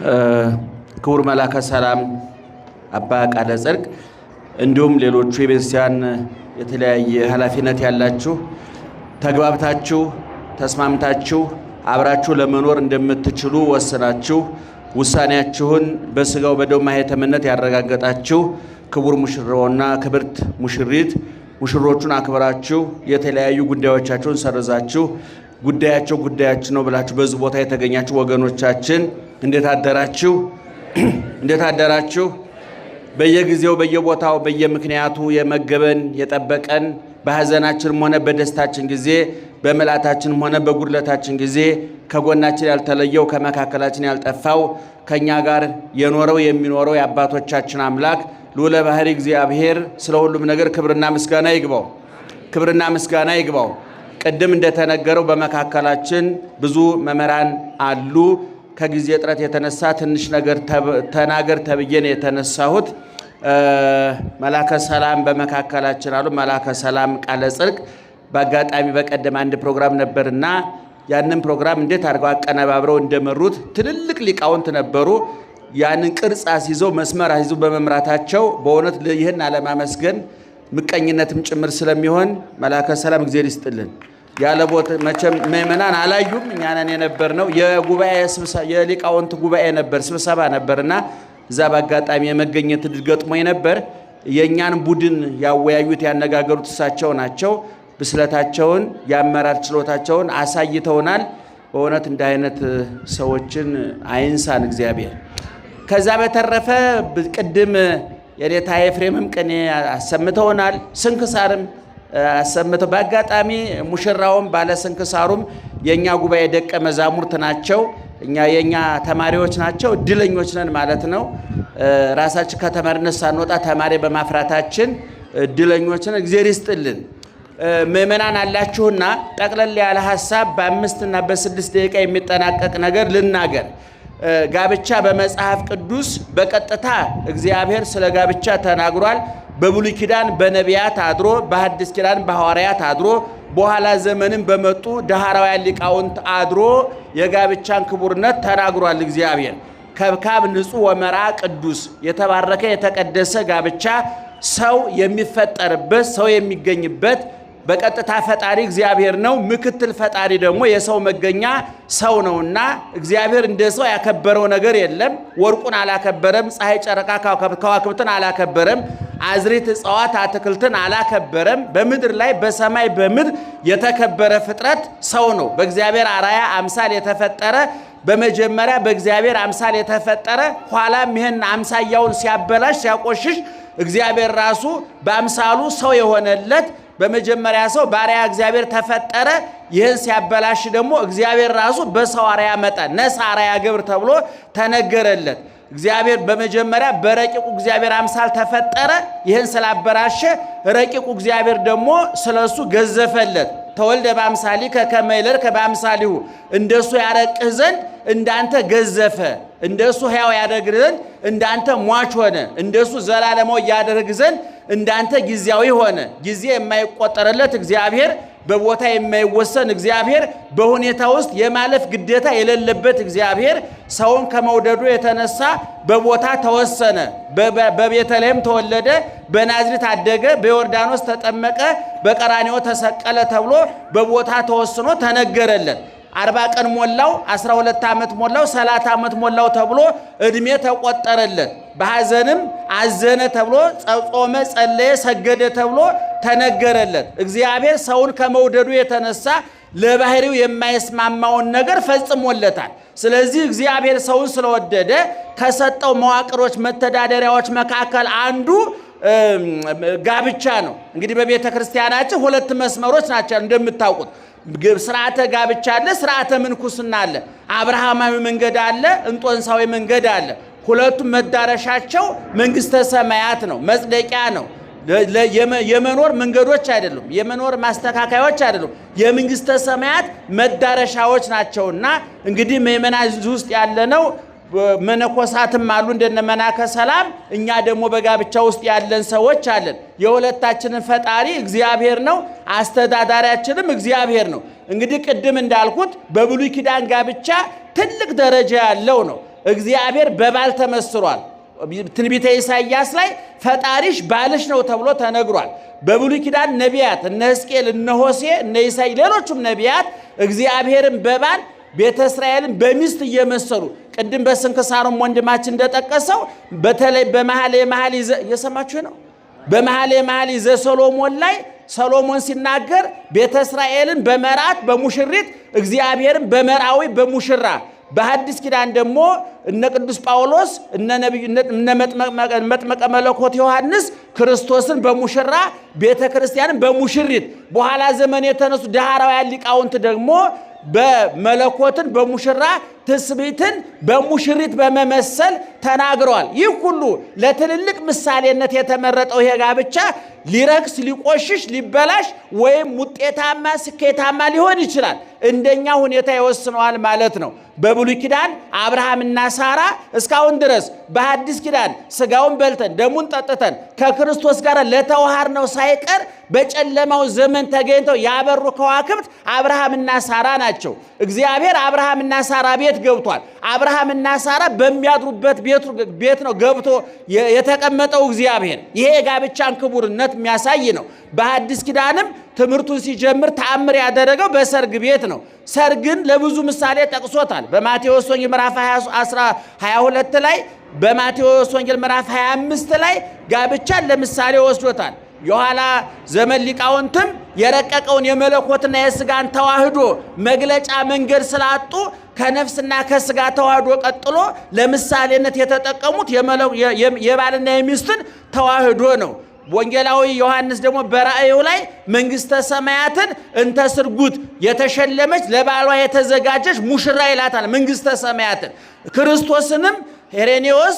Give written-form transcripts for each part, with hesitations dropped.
ክቡር መላከ ሰላም አባ ቃለ ጽድቅ እንዲሁም ሌሎቹ የቤተክርስቲያን የተለያየ ኃላፊነት ያላችሁ ተግባብታችሁ ተስማምታችሁ አብራችሁ ለመኖር እንደምትችሉ ወስናችሁ ውሳኔያችሁን በስጋው በደሙ ማህተምነት ያረጋገጣችሁ ክቡር ሙሽራውና ክብርት ሙሽሪት ሙሽሮቹን አክብራችሁ የተለያዩ ጉዳዮቻችሁን ሰርዛችሁ ጉዳያችን ነው ብላችሁ በዚህ ቦታ የተገኛችሁ ወገኖቻችን እንዴት አደራችሁ? እንዴት አደራችሁ? በየጊዜው በየቦታው በየምክንያቱ የመገበን የጠበቀን በሐዘናችንም ሆነ በደስታችን ጊዜ በመላታችንም ሆነ በጉድለታችን ጊዜ ከጎናችን ያልተለየው ከመካከላችን ያልጠፋው ከኛ ጋር የኖረው የሚኖረው የአባቶቻችን አምላክ ልዑለ ባሕርይ እግዚአብሔር ስለ ሁሉም ነገር ክብርና ምስጋና ይግባው። ክብርና ምስጋና ይግባው። ቅድም እንደተነገረው በመካከላችን ብዙ መምህራን አሉ። ከጊዜ እጥረት የተነሳ ትንሽ ነገር ተናገር ተብዬን የተነሳሁት መላከ ሰላም በመካከላችን አሉ። መላከ ሰላም ቃለ ጽድቅ በአጋጣሚ በቀደም አንድ ፕሮግራም ነበርና ያንን ፕሮግራም እንዴት አድርገው አቀነባብረው እንደመሩት ትልልቅ ሊቃውንት ነበሩ። ያንን ቅርጽ አስይዘው መስመር አስይዘው በመምራታቸው በእውነት ይህን አለማመስገን ምቀኝነትም ጭምር ስለሚሆን መላከ ሰላም እግዚአብሔር ይስጥልን። ያለ ቦታ መቼም ምእመናን አላዩም። እኛ ነን የነበርነው የጉባኤ ስብሰባ የሊቃውንት ጉባኤ ነበር ስብሰባ ነበርና እዛ በአጋጣሚ የመገኘት እድል ገጥሞኝ ነበር። የኛን ቡድን ያወያዩት ያነጋገሩት እሳቸው ናቸው። ብስለታቸውን የአመራር ችሎታቸውን አሳይተውናል። በእውነት እንደ አይነት ሰዎችን አይንሳን እግዚአብሔር። ከዛ በተረፈ ቅድም የኔታ ኤፍሬምም ቅኔ አሰምተውናል። ስንክሳርም አሰምተው በአጋጣሚ ሙሽራውም ባለ ስንክሳሩም የኛ ጉባኤ ደቀ መዛሙርት ናቸው። የኛ ተማሪዎች ናቸው። እድለኞች ነን ማለት ነው። ራሳችን ከተማሪነት ሳንወጣ ተማሪ በማፍራታችን እድለኞች ነን። እግዚአብሔር ይስጥልን። ምእመናን አላችሁና ጠቅለል ያለ ሐሳብ በ5 እና በ6 ደቂቃ የሚጠናቀቅ ነገር ልናገር። ጋብቻ በመጽሐፍ ቅዱስ በቀጥታ እግዚአብሔር ስለ ጋብቻ ተናግሯል። በብሉይ ኪዳን በነቢያት አድሮ በሐዲስ ኪዳን በሐዋርያት አድሮ በኋላ ዘመንም በመጡ ዳህራውያን ሊቃውንት አድሮ የጋብቻን ክቡርነት ተናግሯል እግዚአብሔር። ከብካብ ንጹሕ ወመርዓ ቅዱስ የተባረከ የተቀደሰ ጋብቻ ሰው የሚፈጠርበት ሰው የሚገኝበት በቀጥታ ፈጣሪ እግዚአብሔር ነው። ምክትል ፈጣሪ ደግሞ የሰው መገኛ ሰው ነውና እግዚአብሔር እንደ ሰው ያከበረው ነገር የለም። ወርቁን አላከበረም፣ ፀሐይ ጨረቃ ከዋክብትን አላከበረም፣ አዝሪት እጽዋት አትክልትን አላከበረም። በምድር ላይ በሰማይ በምድር የተከበረ ፍጥረት ሰው ነው። በእግዚአብሔር አራያ አምሳል የተፈጠረ በመጀመሪያ በእግዚአብሔር አምሳል የተፈጠረ ኋላም ይህን አምሳያውን ሲያበላሽ ሲያቆሽሽ እግዚአብሔር ራሱ በአምሳሉ ሰው የሆነለት በመጀመሪያ ሰው ባሪያ እግዚአብሔር ተፈጠረ። ይህን ሲያበላሽ ደግሞ እግዚአብሔር ራሱ በሰው አርአያ መጣ። ነሳ አርአያ ግብር ተብሎ ተነገረለት። እግዚአብሔር በመጀመሪያ በረቂቁ እግዚአብሔር አምሳል ተፈጠረ። ይህን ስላበላሸ ረቂቁ እግዚአብሔር ደግሞ ስለሱ ገዘፈለት። ተወልደ በአምሳሊከ ከመ ይለርከ በአምሳሊሁ እንደሱ ያረቅህ ዘንድ እንዳንተ ገዘፈ፣ እንደሱ ሕያው ያደርግህ ዘንድ እንዳንተ ሟች ሆነ፣ እንደሱ ዘላለማዊ ያደርግ ዘንድ እንዳንተ ጊዜያዊ ሆነ። ጊዜ የማይቆጠርለት እግዚአብሔር በቦታ የማይወሰን እግዚአብሔር በሁኔታ ውስጥ የማለፍ ግዴታ የሌለበት እግዚአብሔር ሰውን ከመውደዱ የተነሳ በቦታ ተወሰነ። በቤተልሔም ተወለደ፣ በናዝሬት አደገ፣ በዮርዳኖስ ተጠመቀ፣ በቀራንዮ ተሰቀለ ተብሎ በቦታ ተወስኖ ተነገረለት። 40 ቀን ሞላው፣ 12 ዓመት ሞላው፣ 30 ዓመት ሞላው ተብሎ እድሜ ተቆጠረለት። በሐዘንም አዘነ ተብሎ ጾመ፣ ጸለየ፣ ሰገደ ተብሎ ተነገረለት። እግዚአብሔር ሰውን ከመውደዱ የተነሳ ለባህሪው የማይስማማውን ነገር ፈጽሞለታል። ስለዚህ እግዚአብሔር ሰውን ስለወደደ ከሰጠው መዋቅሮች መተዳደሪያዎች መካከል አንዱ ጋብቻ ነው። እንግዲህ በቤተ ክርስቲያናችን 2 መስመሮች ናቸው እንደምታውቁት። ስርዓተ ጋብቻ አለ፣ ስርዓተ ምንኩስና አለ። አብርሃማዊ መንገድ አለ፣ እንጦንሳዊ መንገድ አለ። ሁለቱም መዳረሻቸው መንግስተ ሰማያት ነው፣ መጽደቂያ ነው። የመኖር መንገዶች አይደሉም፣ የመኖር ማስተካከያዎች አይደሉም፣ የመንግስተ ሰማያት መዳረሻዎች ናቸውና እንግዲህ ምእመናን ውስጥ ያለነው መነኮሳትም አሉ እንደነ መናከ ሰላም። እኛ ደግሞ በጋብቻ ውስጥ ያለን ሰዎች አለን። የሁለታችንን ፈጣሪ እግዚአብሔር ነው፣ አስተዳዳሪያችንም እግዚአብሔር ነው። እንግዲህ ቅድም እንዳልኩት በብሉይ ኪዳን ጋብቻ ትልቅ ደረጃ ያለው ነው። እግዚአብሔር በባል ተመስሏል። ትንቢተ ኢሳይያስ ላይ ፈጣሪሽ ባልሽ ነው ተብሎ ተነግሯል። በብሉይ ኪዳን ነቢያት እነ ሕዝቅኤል፣ እነ ሆሴዕ፣ እነ ኢሳይያስ ሌሎችም ነቢያት እግዚአብሔርን በባል ቤተ እስራኤልን በሚስት እየመሰሉ ቅድም በስንክሳሩም ወንድማችን እንደጠቀሰው በተለይ በመኃልየ መኃልይ እየሰማችሁ ነው። በመኃልየ መኃልይ ዘሰሎሞን ላይ ሰሎሞን ሲናገር ቤተ እስራኤልን በመርዓት በሙሽሪት እግዚአብሔርን በመርዓዊ በሙሽራ በሐዲስ ኪዳን ደግሞ እነ ቅዱስ ጳውሎስ እነ መጥምቀ መለኮት ዮሐንስ ክርስቶስን በሙሽራ ቤተ ክርስቲያንን በሙሽሪት በኋላ ዘመን የተነሱ ዳህራውያን ሊቃውንት ደግሞ በመለኮትን በሙሽራ ትስብእትን በሙሽሪት በመመሰል ተናግረዋል። ይህ ሁሉ ለትልልቅ ምሳሌነት የተመረጠው ይሄ ጋብቻ ሊረክስ ሊቆሽሽ ሊበላሽ ወይም ውጤታማ ስኬታማ ሊሆን ይችላል። እንደኛ ሁኔታ ይወስነዋል ማለት ነው። በብሉይ ኪዳን አብርሃምና ሳራ እስካሁን ድረስ በሐዲስ ኪዳን ስጋውን በልተን ደሙን ጠጥተን ከክርስቶስ ጋር ለተዋሃድነው ሳይቀር በጨለማው ዘመን ተገኝተው ያበሩ ከዋክብት አብርሃምና ሳራ ናቸው። እግዚአብሔር አብርሃምና ሳራ ቤት ገብቷል። አብርሃምና ሳራ በሚያድሩበት ቤት ነው ገብቶ የተቀመጠው እግዚአብሔር። ይሄ የጋብቻን ክቡርነት የሚያሳይ ነው። በሐዲስ ኪዳንም ትምህርቱን ሲጀምር ተአምር ያደረገው በሰርግ ቤት ነው። ሰርግን ለብዙ ምሳሌ ጠቅሶታል። በማቴዎስ ወንጌል ምዕራፍ 22 ላይ በማቴዎስ ወንጌል ምዕራፍ 25 ላይ ጋብቻን ለምሳሌ ወስዶታል። የኋላ ዘመን ሊቃውንትም የረቀቀውን የመለኮትና የሥጋን ተዋህዶ መግለጫ መንገድ ስላጡ ከነፍስና ከሥጋ ተዋህዶ ቀጥሎ ለምሳሌነት የተጠቀሙት የባልና የሚስትን ተዋህዶ ነው። ወንጌላዊ ዮሐንስ ደግሞ በራእዩ ላይ መንግሥተ ሰማያትን እንተ ስርጉት የተሸለመች ለባሏ የተዘጋጀች ሙሽራ ይላታል። መንግሥተ ሰማያትን ክርስቶስንም ሄሬኔዎስ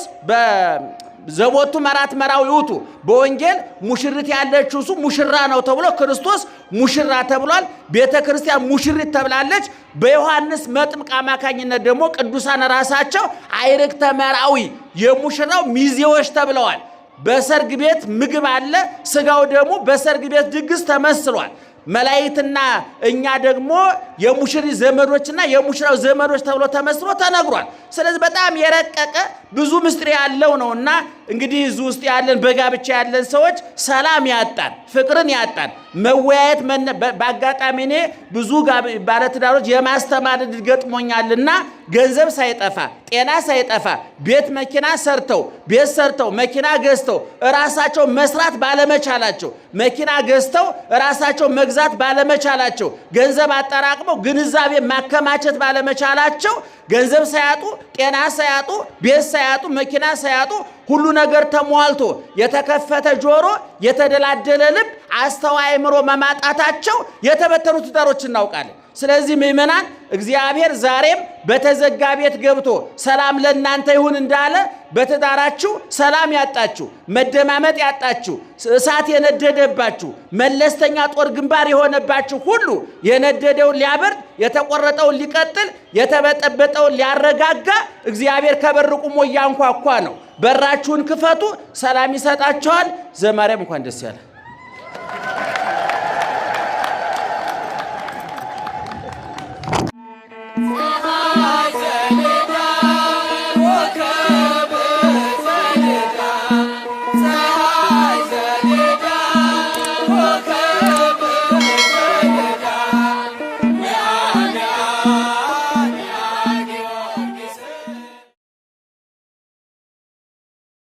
ዘቦቱ መራት መራዊ ውቱ በወንጌል ሙሽሪት ያለችው እሱ ሙሽራ ነው ተብሎ ክርስቶስ ሙሽራ ተብሏል። ቤተ ክርስቲያን ሙሽሪት ተብላለች። በዮሐንስ መጥምቅ አማካኝነት ደግሞ ቅዱሳን ራሳቸው አይርክተ መራዊ የሙሽራው ሚዜዎች ተብለዋል። በሰርግ ቤት ምግብ አለ፣ ስጋው ደግሞ በሰርግ ቤት ድግስ ተመስሏል። መላእክትና እኛ ደግሞ የሙሽሪት ዘመዶችና የሙሽራው ዘመዶች ተብሎ ተመስሎ ተነግሯል። ስለዚህ በጣም የረቀቀ ብዙ ምስጢር ያለው ነውና እንግዲህ እዚህ ውስጥ ያለን በጋብቻ ያለን ሰዎች ሰላም ያጣን፣ ፍቅርን ያጣን፣ መወያየት በአጋጣሚ እኔ ብዙ ባለትዳሮች የማስተማር ዕድል ገጥሞኛልና ገንዘብ ሳይጠፋ ጤና ሳይጠፋ ቤት መኪና ሰርተው መኪና ገዝተው ራሳቸው መስራት ባለመቻላቸው መኪና ገዝተው ራሳቸው መግዛት ባለመቻላቸው ገንዘብ አጠራቅመው ግንዛቤ ማከማቸት ባለመቻላቸው ገንዘብ ሳያጡ ጤና ሳያጡ ቤት ሳያጡ መኪና ሳያጡ ሁሉ ነገር ተሟልቶ የተከፈተ ጆሮ የተደላደለ ልብ አስተዋይ አእምሮ መማጣታቸው የተበተኑ ትዳሮች እናውቃለን። ስለዚህ ምእመናን እግዚአብሔር ዛሬም በተዘጋ ቤት ገብቶ ሰላም ለእናንተ ይሁን እንዳለ በትዳራችሁ ሰላም ያጣችሁ፣ መደማመጥ ያጣችሁ፣ እሳት የነደደባችሁ፣ መለስተኛ ጦር ግንባር የሆነባችሁ ሁሉ የነደደውን ሊያበርድ፣ የተቆረጠውን ሊቀጥል፣ የተበጠበጠውን ሊያረጋጋ እግዚአብሔር ከበር ቆሞ እያንኳኳ ነው። በራችሁን ክፈቱ፣ ሰላም ይሰጣችኋል። ዘማርያም እንኳን ደስ ያለ Oh